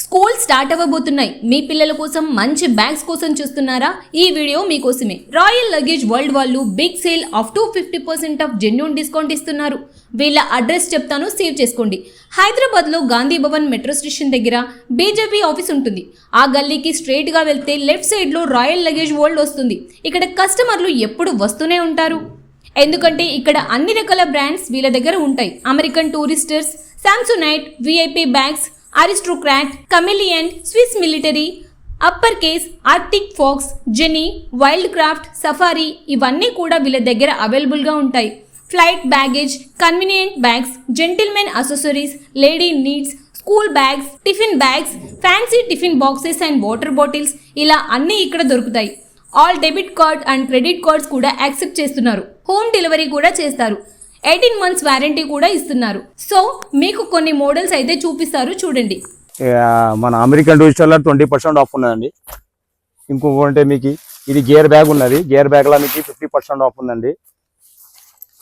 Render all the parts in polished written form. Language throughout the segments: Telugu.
School start అవ్వబోతున్నాయి. మీ పిల్లల కోసం మంచి బ్యాగ్స్ కోసం చూస్తున్నారా? ఈ వీడియో మీకోసమే. రాయల్ లగేజ్ వరల్డ్ వాళ్ళు big sale up to 50% off genuine discount ఇస్తున్నారు. వీళ్ళ అడ్రస్ చెప్తాను, సేవ్ చేసుకోండి. హైదరాబాద్లో గాంధీ భవన్ మెట్రో స్టేషన్ దగ్గర బీజేపీ ఆఫీస్ ఉంటుంది. ఆ గల్లీకి స్ట్రైట్ గా వెళ్తే లెఫ్ట్ సైడ్ లో రాయల్ లగేజ్ వరల్డ్ వస్తుంది. ఇక్కడ కస్టమర్లు ఎప్పుడు వస్తూనే ఉంటారు, ఎందుకంటే ఇక్కడ అన్ని రకాల బ్రాండ్స్ వీళ్ళ దగ్గర ఉంటాయి. American Touristers, Samsonite, VIP bags, Aristocrat, Kamiliant, Swiss Military, Upper Case, Arctic Fox, Genie, Wildcraft, Safari ఇవన్నీ కూడా వీళ్ళ దగ్గర అవైలబుల్గా ఉంటాయి. Flight baggage, convenient bags, gentlemen accessories, lady needs, school bags, tiffin bags, fancy tiffin boxes and water bottles ఇలా అన్నీ ఇక్కడ దొరుకుతాయి. All debit card and credit cards కూడా యాక్సెప్ట్ చేస్తున్నారు. హోమ్ డెలివరీ కూడా చేస్తారు. 18 months వారంటీ కూడా ఇస్తున్నారు. సో మీకు కొన్ని మోడల్స్ అయితే చూపిస్తారు, చూడండి. మన అమెరికన్ టూరిస్టర్లో 20% ఆఫ్ ఉన్నదండి. ఇంకొకటి మీకు ఇది గేర్ బ్యాగ్ ఉన్నది. గేర్ బ్యాగ్లో మీకు 50% ఆఫ్ ఉందండి.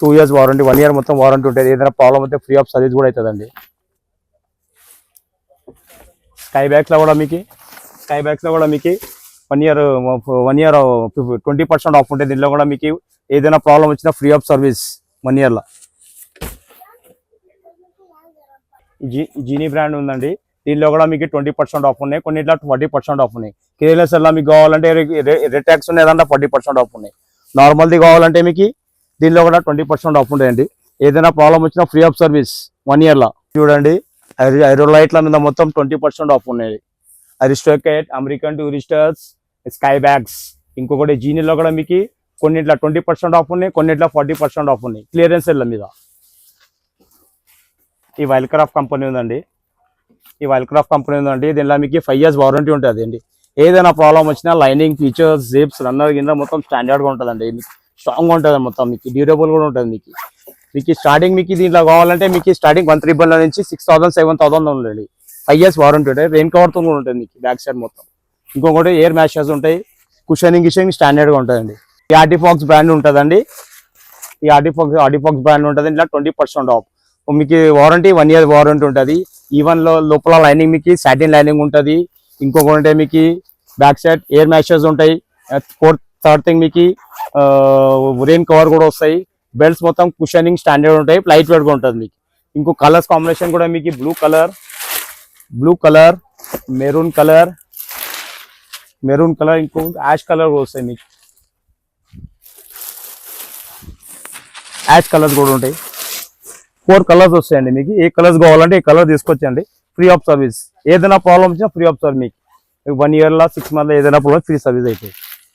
2 years వారంటీ, 1 year మొత్తం వారంటీ ఉంటుంది. ఏదైనా ప్రాబ్లం అయితే ఫ్రీ ఆఫ్ సర్వీస్ కూడా అవుతుందండి. స్కై బ్యాగ్స్లో కూడా మీకు 1 year 20% ఆఫ్ ఉంటుంది. దీనిలో కూడా మీకు ఏదైనా ప్రాబ్లం వచ్చినా free of service 1 year. Genie brand ఉందండి. దీనిలో కూడా మీకు 20% ఆఫ్ ఉన్నాయి. కొన్నిట్లో 40% ఆఫ్ ఉన్నాయి. కేఎల్ఎస్ఎల్లో మీకు కావాలంటే రెడ్ ట్యాక్స్ ఉన్నాయి, ఏదంటే 40% ఆఫ్ ఉన్నాయి. నార్మల్ది కావాలంటే మీకు దీనిలో కూడా 20% ఆఫ్ ఉంటాయండి. ఏదైనా ప్రాబ్లం వచ్చినా ఫ్రీ ఆఫ్ సర్వీస్ 1 year. చూడండి, ఐరోలైట్ల మీద మొత్తం 20% ఆఫ్ ఉన్నాయి. అరిస్టోకేట్, అమెరికన్ టూరిస్టర్స్, స్కై బ్యాగ్స్. ఇంకొకటి జీనీలో కూడా మీకు కొన్నిట్లో 20% ఆఫ్ ఉన్నాయి, కొన్నిట్లో 40% ఆఫ్ ఉన్నాయి. క్లియరెన్స్ సెల్ల మీద ఈ వైల్డ్ క్రాఫ్ట్ కంపెనీ ఉందండి. దీనిలో మీకు 5 years వారంటీ ఉంటుంది అండి. ఏదైనా ప్రాబ్లం వచ్చినా లైనింగ్, ఫీచర్స్, జిప్స్, రన్నర్ కింద మొత్తం స్టాండర్డ్గా ఉంటుందండి. స్ట్రాంగ్గా ఉంటుంది మొత్తం. మీకు డ్యూరబుల్ కూడా ఉంటుంది. మీకు స్టార్టింగ్ మీకు దీంట్లో కావాలంటే మీకు స్టార్టింగ్ 1 3 నుంచి 6,000 7,000 ఉందండి. 5 years వారంటీ ఉంటుంది. రెయిన్ కవర్తో కూడా ఉంటుంది మీకు బ్యాక్ సైడ్ మొత్తం. ఇంకొకటి ఎయిర్ మ్యాషెస్ ఉంటాయి. కుషనింగ్ స్టాండర్డ్గా ఉంటుందండి. ఈ ఆర్టిఫాక్స్ బ్రాండ్ ఉంటుందండి. ఆర్టిఫాక్స్ బ్రాండ్ ఉంటుంది. ఇలా 20% ఆఫ్. మీకు వారంటీ 1 year వారంటీ ఉంటుంది. ఈవెన్ లోపల లైనింగ్ మీకు సాటిన్ లైనింగ్ ఉంటుంది. ఇంకొకటి మీకు బ్యాక్ సైడ్ ఎయిర్ మ్యాషెస్ ఉంటాయి. థర్డ్ థింగ్ మీకు రెయిన్ కవర్ కూడా వస్తాయి. బెల్ట్స్ మొత్తం కుషనింగ్ స్టాండర్డ్ ఉంటాయి. లైట్ వెయిట్ గా ఉంటుంది మీకు. ఇంకో కలర్స్ కాంబినేషన్ కూడా మీకు బ్లూ కలర్, మెరూన్ కలర్, ఇంకో యాష్ కలర్ కూడా వస్తాయి. మీకు యాష్ కలర్స్ కూడా ఉంటాయి. 4 కలర్స్ వస్తాయండి. మీకు ఏ కలర్స్ కావాలంటే ఏ కలర్ తీసుకొచ్చండి. Free of service. ఏదైనా ప్రాబ్లం వచ్చినా ఫ్రీ ఆఫ్ సర్వీస్. మీకు 1 year 6 months ఏదైనా ప్రాబ్లం ఫ్రీ సర్వీస్ అవుతుంది.